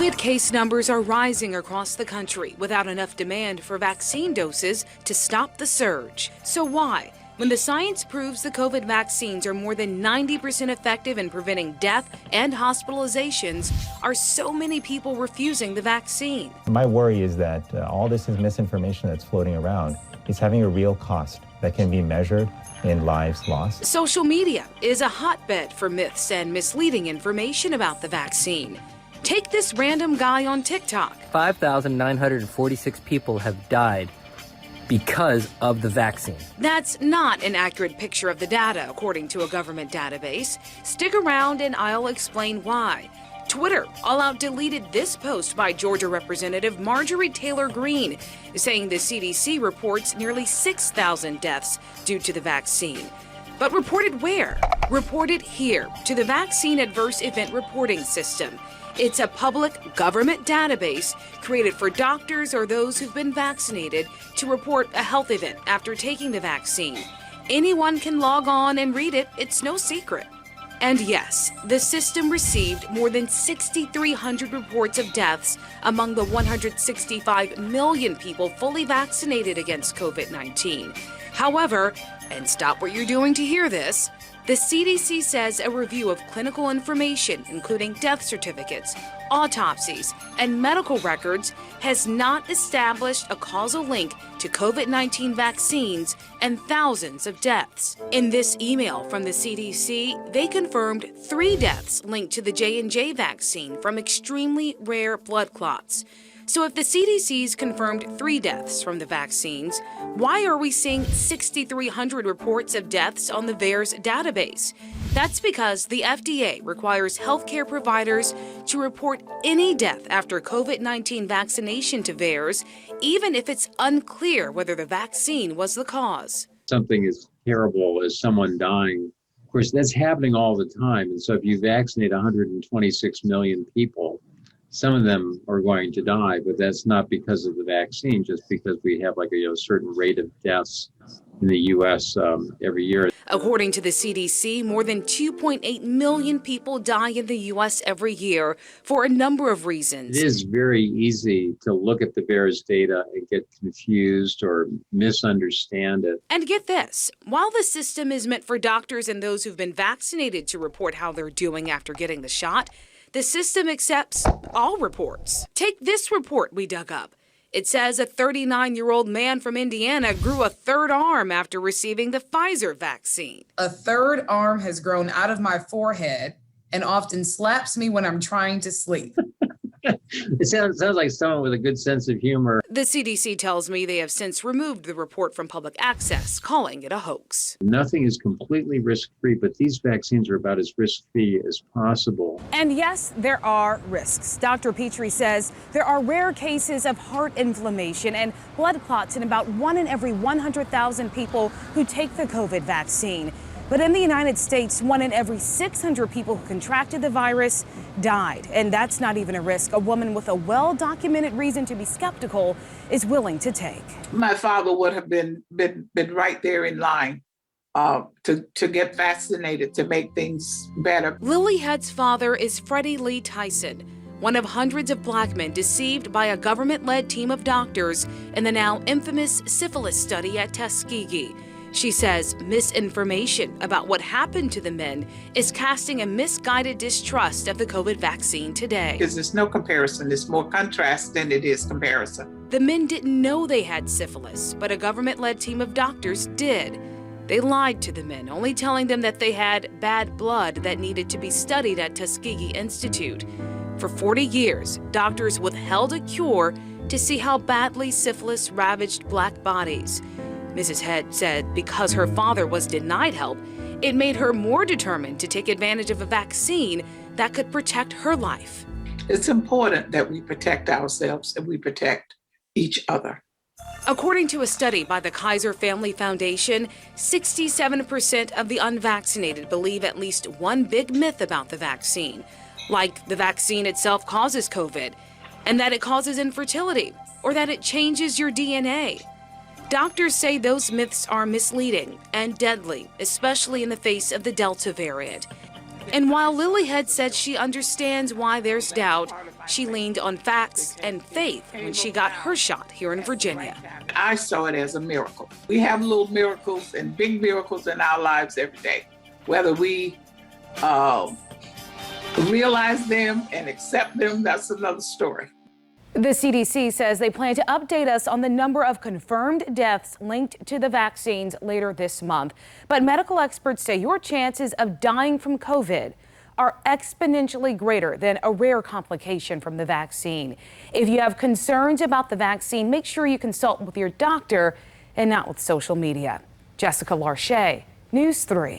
COVID case numbers are rising across the country without enough demand for vaccine doses to stop the surge. So why, when the science proves the COVID vaccines are more than 90% effective in preventing death and hospitalizations, are so many people refusing the vaccine? My worry is that all this is misinformation that's floating around. It's having a real cost that can be measured in lives lost. Social media is a hotbed for myths and misleading information about the vaccine. Take this random guy on TikTok. 5,946 people have died because of the vaccine. That's not an accurate picture of the data, according to a government database. Stick around and I'll explain why. Twitter all out deleted this post by Georgia Representative Marjorie Taylor Greene, saying the CDC reports nearly 6,000 deaths due to the vaccine. But reported where? Reported here, to the Vaccine Adverse Event Reporting System. It's a public government database created for doctors or those who've been vaccinated to report a health event after taking the vaccine. Anyone can log on and read it. It's no secret. And yes, the system received more than 6,300 reports of deaths among the 165 million people fully vaccinated against COVID-19. However, and stop what you're doing to hear this, the CDC says a review of clinical information, including death certificates, autopsies, and medical records, has not established a causal link to COVID-19 vaccines and thousands of deaths. In this email from the CDC, they confirmed 3 deaths linked to the J&J vaccine from extremely rare blood clots. So if the CDC's confirmed 3 deaths from the vaccines, why are we seeing 6,300 reports of deaths on the VAERS database? That's because the FDA requires healthcare providers to report any death after COVID-19 vaccination to VAERS, even if it's unclear whether the vaccine was the cause. Something as terrible as someone dying, of course, that's happening all the time. And so if you vaccinate 126 million people, some of them are going to die, but that's not because of the vaccine, just because we have like a certain rate of deaths in the U.S. Every year. According to the CDC, more than 2.8 million people die in the U.S. every year for a number of reasons. It is very easy to look at the VAERS data and get confused or misunderstand it. And get this, while the system is meant for doctors and those who've been vaccinated to report how they're doing after getting the shot, the system accepts all reports. Take this report we dug up. It says a 39-year-old man from Indiana grew a 3rd arm after receiving the Pfizer vaccine. A 3rd arm has grown out of my forehead and often slaps me when I'm trying to sleep. It sounds like someone with a good sense of humor. The CDC tells me they have since removed the report from public access, calling it a hoax. Nothing is completely risk-free, but these vaccines are about as risk-free as possible. And yes, there are risks. Dr. Petrie says there are rare cases of heart inflammation and blood clots in about 1 in every 100,000 people who take the COVID vaccine. But in the United States, 1 in every 600 people who contracted the virus died. And that's not even a risk a woman with a well-documented reason to be skeptical is willing to take. My father would have been right there in line to get vaccinated to make things better. Lily Head's father is Freddie Lee Tyson, one of hundreds of black men deceived by a government-led team of doctors in the now infamous syphilis study at Tuskegee. She says misinformation about what happened to the men is casting a misguided distrust of the COVID vaccine today. Because there's no comparison. There's more contrast than it is comparison. The men didn't know they had syphilis, but a government-led team of doctors did. They lied to the men, only telling them that they had bad blood that needed to be studied at Tuskegee Institute. For 40 years, doctors withheld a cure to see how badly syphilis ravaged black bodies. Mrs. Head said because her father was denied help, it made her more determined to take advantage of a vaccine that could protect her life. It's important that we protect ourselves and we protect each other. According to a study by the Kaiser Family Foundation, 67% of the unvaccinated believe at least one big myth about the vaccine, like the vaccine itself causes COVID, and that it causes infertility, or that it changes your DNA. Doctors say those myths are misleading and deadly, especially in the face of the Delta variant. And while Lilyhead said she understands why there's doubt, she leaned on facts and faith when she got her shot here in Virginia. I saw it as a miracle. We have little miracles and big miracles in our lives every day. Whether we realize them and accept them, that's another story. The CDC says they plan to update us on the number of confirmed deaths linked to the vaccines later this month. But medical experts say your chances of dying from COVID are exponentially greater than a rare complication from the vaccine. If you have concerns about the vaccine, make sure you consult with your doctor and not with social media. Jessica Larche, News 3.